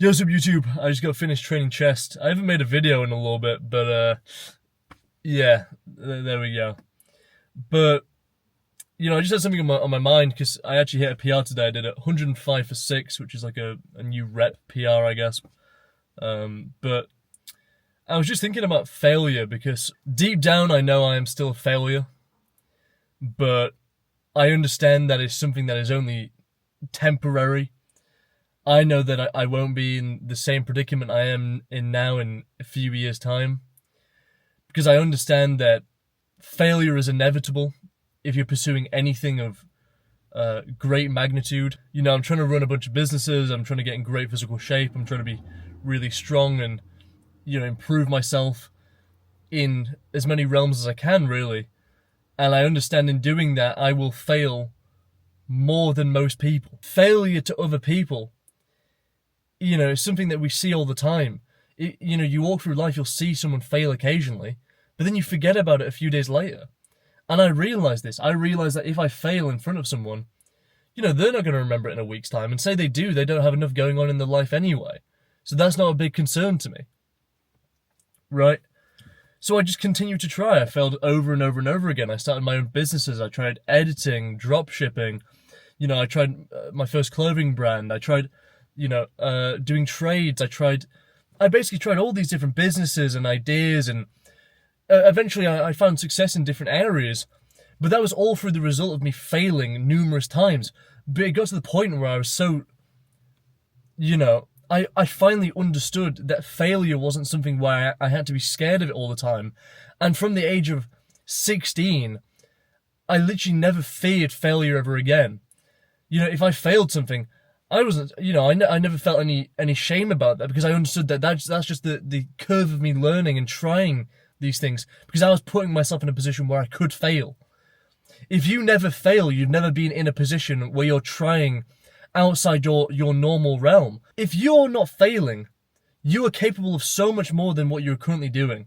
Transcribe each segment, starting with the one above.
Yo, what's up, YouTube? I just got finished training chest. I haven't made a video in a little bit, but yeah, there we go. But I just had something on my mind because I actually hit a PR today. I did a 105 for 6, which is like a new rep PR, I guess. But I was just thinking about failure because deep down I know I am still a failure, but I understand that it's something that is only temporary. I know that I won't be in the same predicament I am in now in a few years' time, because I understand that failure is inevitable if you're pursuing anything of great magnitude. I'm trying to run a bunch of businesses, I'm trying to get in great physical shape, I'm trying to be really strong and, improve myself in as many realms as I can, really. And I understand in doing that, I will fail more than most people. Failure to other people, it's something that we see all the time. You walk through life, you'll see someone fail occasionally, but then you forget about it a few days later. And I realize this. I realize that if I fail in front of someone, they're not going to remember it in a week's time. And say they do, they don't have enough going on in their life anyway. So that's not a big concern to me. Right? So I just continue to try. I failed over and over and over again. I started my own businesses. I tried editing, drop shipping. I tried my first clothing brand. I tried doing trades. I basically tried all these different businesses and ideas, and eventually I found success in different areas. But that was all through the result of me failing numerous times. But it got to the point where I was so, I finally understood that failure wasn't something where I had to be scared of it all the time. And from the age of 16, I literally never feared failure ever again. If I failed something, I wasn't, I never felt any shame about that, because I understood that that's just the curve of me learning and trying these things, because I was putting myself in a position where I could fail. If you never fail, you've never been in a position where you're trying outside your normal realm. If you're not failing, you are capable of so much more than what you're currently doing.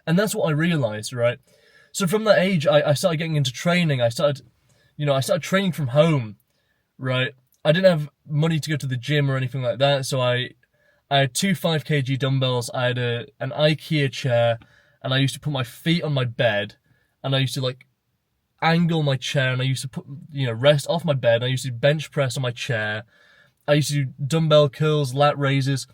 And that's what I realized, right? So from that age, I started getting into training. I started training from home, right? I didn't have money to go to the gym or anything like that, so I had two 5 kg dumbbells, I had an IKEA chair, and I used to put my feet on my bed, and I used to angle my chair, and I used to put, rest off my bed, and I used to bench press on my chair. I used to do dumbbell curls, lat raises,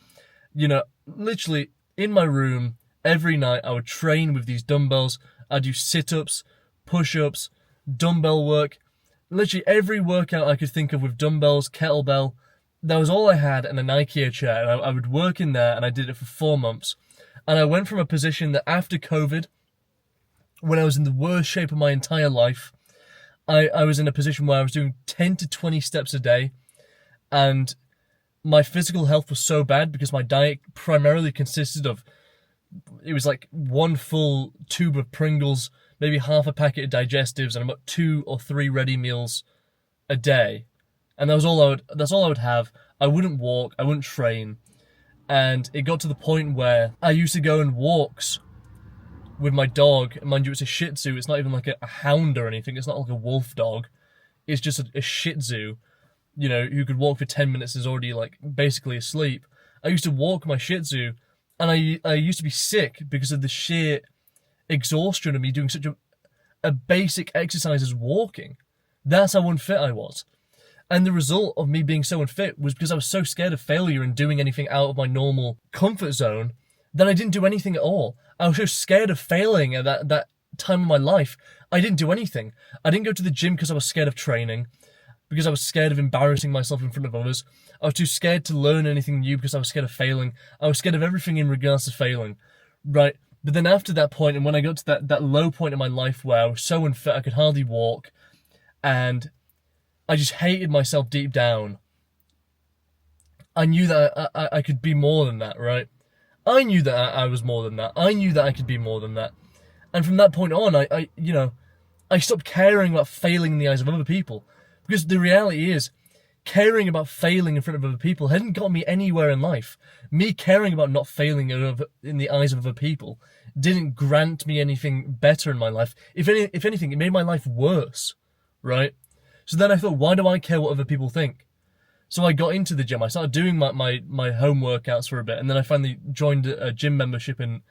literally in my room every night. I would train with these dumbbells. I'd do sit-ups, push-ups, dumbbell work. Literally every workout I could think of with dumbbells, kettlebell, that was all I had, and an IKEA chair. And I would work in there, and I did it for 4 months. And I went from a position that after COVID, when I was in the worst shape of my entire life, I was in a position where I was doing 10 to 20 steps a day. And my physical health was so bad because my diet primarily consisted of, it was like one full tube of Pringles, maybe half a packet of digestives, and about 2 or 3 ready meals a day. And that's all I would have. I wouldn't walk, I wouldn't train. And it got to the point where I used to go on walks with my dog. Mind you, it's a Shih Tzu. It's not even like a hound or anything. It's not like a wolf dog. It's just a Shih Tzu, who could walk for 10 minutes, is already basically asleep. I used to walk my Shih Tzu, and I used to be sick because of the sheer exhaustion of me doing such a basic exercise as walking. That's how unfit I was. And the result of me being so unfit was because I was so scared of failure and doing anything out of my normal comfort zone that I didn't do anything at all. I was so scared of failing at that time of my life, I didn't do anything. I didn't go to the gym because I was scared of training, because I was scared of embarrassing myself in front of others. I was too scared to learn anything new because I was scared of failing. I was scared of everything in regards to failing, right? But then after that point, and when I got to that low point in my life where I was so unfit I could hardly walk, and I just hated myself deep down, I knew that I could be more than that, right? I knew that I was more than that. I knew that I could be more than that. And from that point on, I stopped caring about failing in the eyes of other people. Because the reality is, caring about failing in front of other people hadn't got me anywhere in life. Me caring about not failing in the eyes of other people didn't grant me anything better in my life. If anything, it made my life worse, right? So then I thought, why do I care what other people think? So I got into the gym. I started doing my home workouts for a bit, and then I finally joined a gym membership in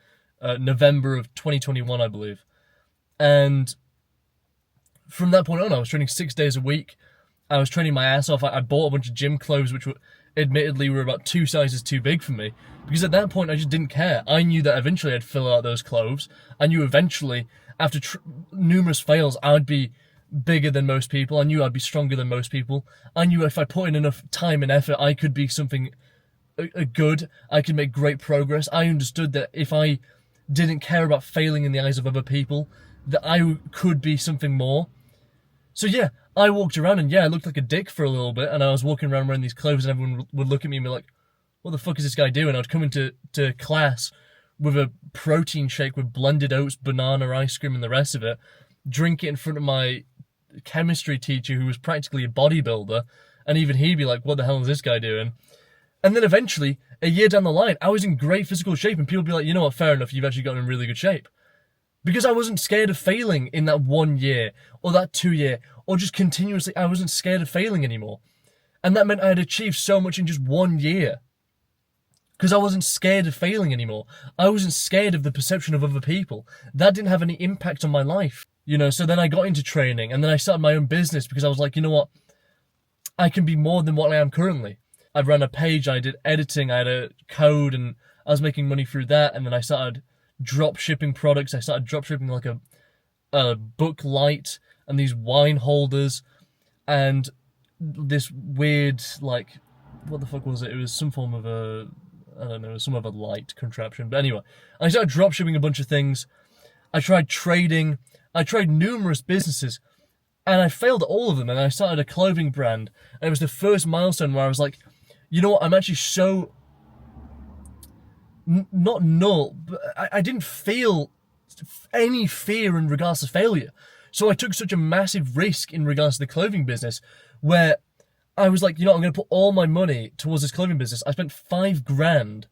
November of 2021, I believe. And from that point on, I was training 6 days a week. I was training my ass off. I bought a bunch of gym clothes, which were admittedly were about 2 sizes too big for me, because at that point I just didn't care. I knew that eventually I'd fill out those clothes. I knew eventually, after numerous fails, I'd be bigger than most people. I knew I'd be stronger than most people. I knew if I put in enough time and effort, I could be something good. I could make great progress. I understood that if I didn't care about failing in the eyes of other people, that I could be something more. So yeah, I walked around and I looked like a dick for a little bit, and I was walking around wearing these clothes, and everyone would look at me and be like, what the fuck is this guy doing? I'd come into class with a protein shake with blended oats, banana, ice cream, and the rest of it, drink it in front of my chemistry teacher, who was practically a bodybuilder, and even he'd be like, what the hell is this guy doing? And then eventually, a year down the line, I was in great physical shape, and people would be like, you know what, fair enough, you've actually gotten in really good shape. Because I wasn't scared of failing in that 1 year, or that 2 year, or just continuously, I wasn't scared of failing anymore. And that meant I had achieved so much in just 1 year. Because I wasn't scared of failing anymore. I wasn't scared of the perception of other people. That didn't have any impact on my life. So then I got into training, and then I started my own business, because I was like, you know what, I can be more than what I am currently. I ran a page, I did editing, I had a code, and I was making money through that, and then I started drop shipping products. I started drop shipping like a book light and these wine holders and this weird, like, what the fuck was it? It was some form of some of a light contraption. But anyway, I started drop shipping a bunch of things. I tried trading. I tried numerous businesses, and I failed at all of them. And I started a clothing brand, and it was the first milestone where I was like, you know what? I'm actually so not null, but I didn't feel any fear in regards to failure. So I took such a massive risk in regards to the clothing business, where I was like, you know, I'm going to put all my money towards this clothing business. I spent $5,000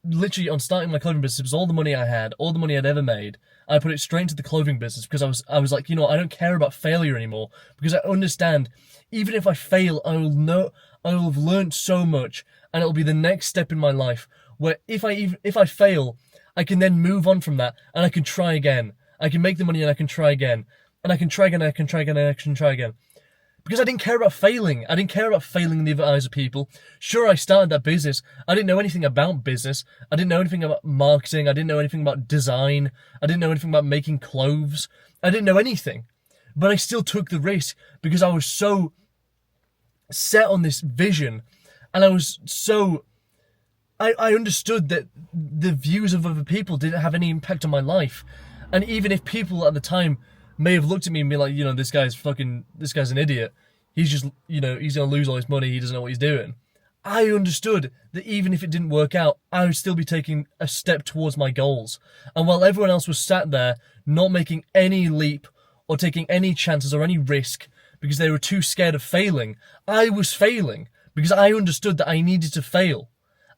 literally on starting my clothing business. It was all the money I had, all the money I'd ever made. I put it straight into the clothing business, because I was like, you know, I don't care about failure anymore, because I understand even if I fail, I will have learned so much, and it'll be the next step in my life where if I fail, I can then move on from that, and I can try again. I can make the money, and I can try again, and I can try again, and I can try again, and I can try again. Because I didn't care about failing. I didn't care about failing in the other eyes of people. Sure, I started that business. I didn't know anything about business. I didn't know anything about marketing. I didn't know anything about design. I didn't know anything about making clothes. I didn't know anything. But I still took the risk, because I was so set on this vision, and I was so... I understood that the views of other people didn't have any impact on my life. And even if people at the time may have looked at me and been like, you know, this guy's an idiot. He's just, you know, he's going to lose all his money. He doesn't know what he's doing. I understood that even if it didn't work out, I would still be taking a step towards my goals. And while everyone else was sat there not making any leap or taking any chances or any risk because they were too scared of failing, I was failing because I understood that I needed to fail.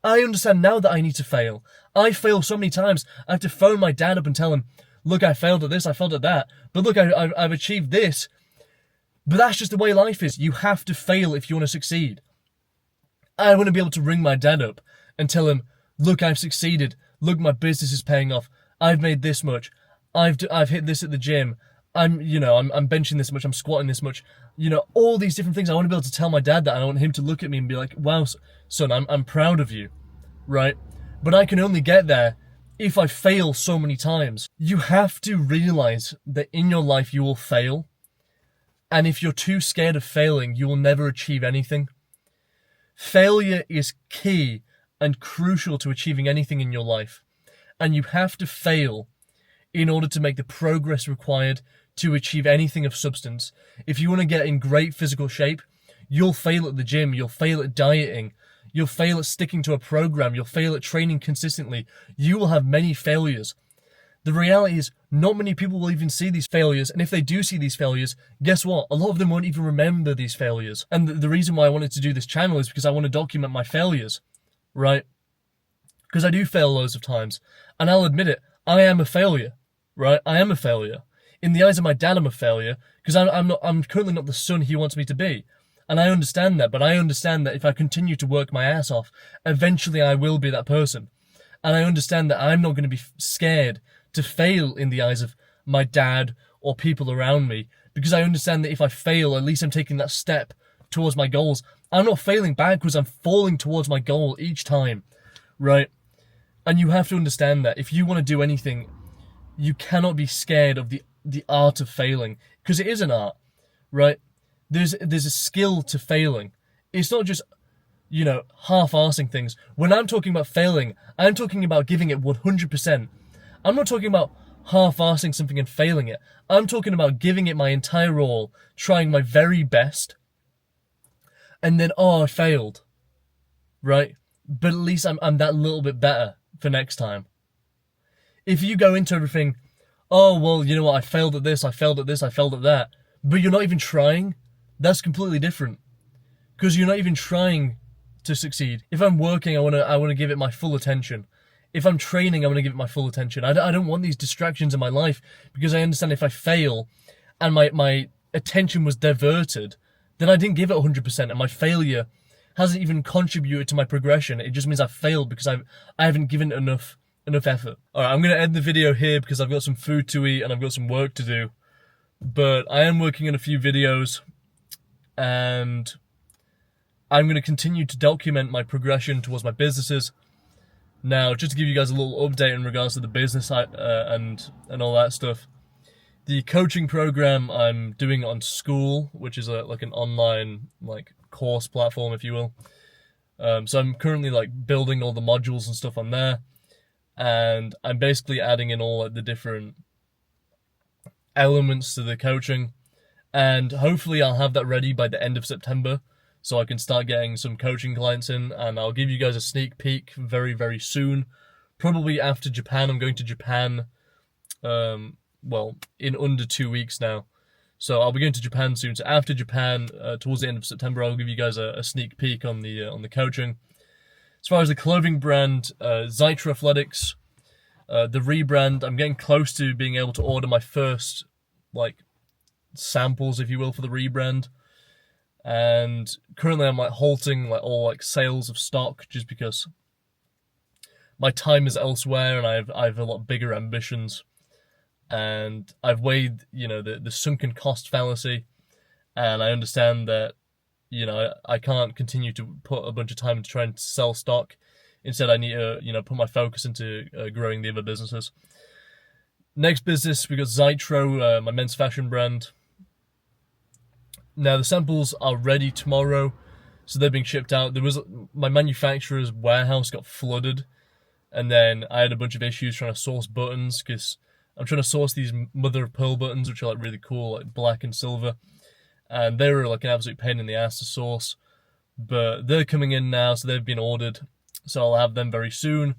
I understand now that I need to fail. I fail so many times. I have to phone my dad up and tell him, look, I failed at this, I failed at that. But look, I've achieved this. But that's just the way life is. You have to fail if you want to succeed. I want to be able to ring my dad up and tell him, look, I've succeeded. Look, my business is paying off. I've made this much. I've hit this at the gym. I'm benching this much. I'm squatting this much. You know, all these different things. I want to be able to tell my dad that. I want him to look at me and be like, wow, son, I'm proud of you, right? But I can only get there if I fail so many times. You have to realize that in your life you will fail. And if you're too scared of failing, you will never achieve anything. Failure is key and crucial to achieving anything in your life. And you have to fail in order to make the progress required to achieve anything of substance. If you want to get in great physical shape, you'll fail at the gym, you'll fail at dieting, you'll fail at sticking to a program, you'll fail at training consistently. You will have many failures. The reality is, not many people will even see these failures, and if they do see these failures, guess what? A lot of them won't even remember these failures. And the reason why I wanted to do this channel is because I want to document my failures, right? Because I do fail loads of times, and I'll admit it, I am a failure, right? I am a failure. In the eyes of my dad, I'm a failure, because I'm currently not the son he wants me to be. And I understand that, but I understand that if I continue to work my ass off, eventually I will be that person. And I understand that I'm not going to be scared to fail in the eyes of my dad or people around me, because I understand that if I fail, at least I'm taking that step towards my goals. I'm not failing backwards, I'm falling towards my goal each time, right? And you have to understand that if you want to do anything, you cannot be scared of the art of failing, because it is an art, right? There's a skill to failing. It's not just, half-arsing things. When I'm talking about failing, I'm talking about giving it 100%. I'm not talking about half-arsing something and failing it. I'm talking about giving it my entire all, trying my very best, and then, I failed, right? But at least I'm that little bit better for next time. If you go into everything, oh, well, you know what, I failed at this, I failed at this, I failed at that, but you're not even trying, that's completely different. Because you're not even trying to succeed. If I'm working, I want to give it my full attention. If I'm training, I want to give it my full attention. I don't want these distractions in my life, because I understand if I fail and my attention was diverted, then I didn't give it 100%, and my failure hasn't even contributed to my progression. It just means I've failed because I haven't given it enough effort. Alright, I'm going to end the video here because I've got some food to eat and I've got some work to do. But I am working on a few videos, and I'm going to continue to document my progression towards my businesses. Now, just to give you guys a little update in regards to the business and all that stuff. The coaching program I'm doing on School, which is like an online course platform, if you will. So I'm currently building all the modules and stuff on there, and I'm basically adding in all the different elements to the coaching, and hopefully I'll have that ready by the end of September, so I can start getting some coaching clients in, and I'll give you guys a sneak peek very, very soon. Probably after Japan. I'm going to Japan, in under 2 weeks now. So I'll be going to Japan soon. So after Japan, towards the end of September, I'll give you guys a sneak peek on the coaching. As far as the clothing brand, Zytra Athletics, the rebrand, I'm getting close to being able to order my first samples, if you will, for the rebrand. And currently I'm halting all sales of stock, just because my time is elsewhere and I have a lot bigger ambitions. And I've weighed, the sunken cost fallacy, and I understand that, I can't continue to put a bunch of time into trying to sell stock. Instead, I need to, put my focus into growing the other businesses. Next business, we got Zytro, my men's fashion brand. Now, the samples are ready tomorrow, so they're being shipped out. My manufacturer's warehouse got flooded, and then I had a bunch of issues trying to source buttons, because I'm trying to source these mother of pearl buttons, which are really cool, black and silver. And they were an absolute pain in the ass to source. But they're coming in now, so they've been ordered. So I'll have them very soon.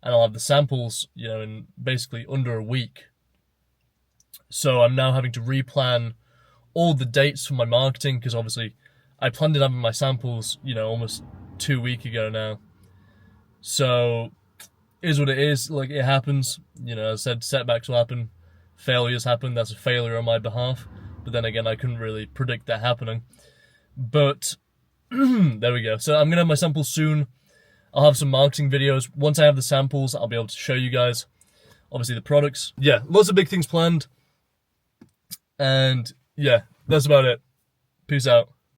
And I'll have the samples, in basically under a week. So I'm now having to replan all the dates for my marketing, because obviously I planned on having my samples, almost 2 weeks ago now. So is what it is. It happens. As I said, setbacks will happen, failures happen. That's a failure on my behalf. But then again, I couldn't really predict that happening. But there we go. So I'm gonna have my samples soon. I'll have some marketing videos. Once I have the samples, I'll be able to show you guys, obviously, the products. Yeah, lots of big things planned. And yeah, that's about it. Peace out.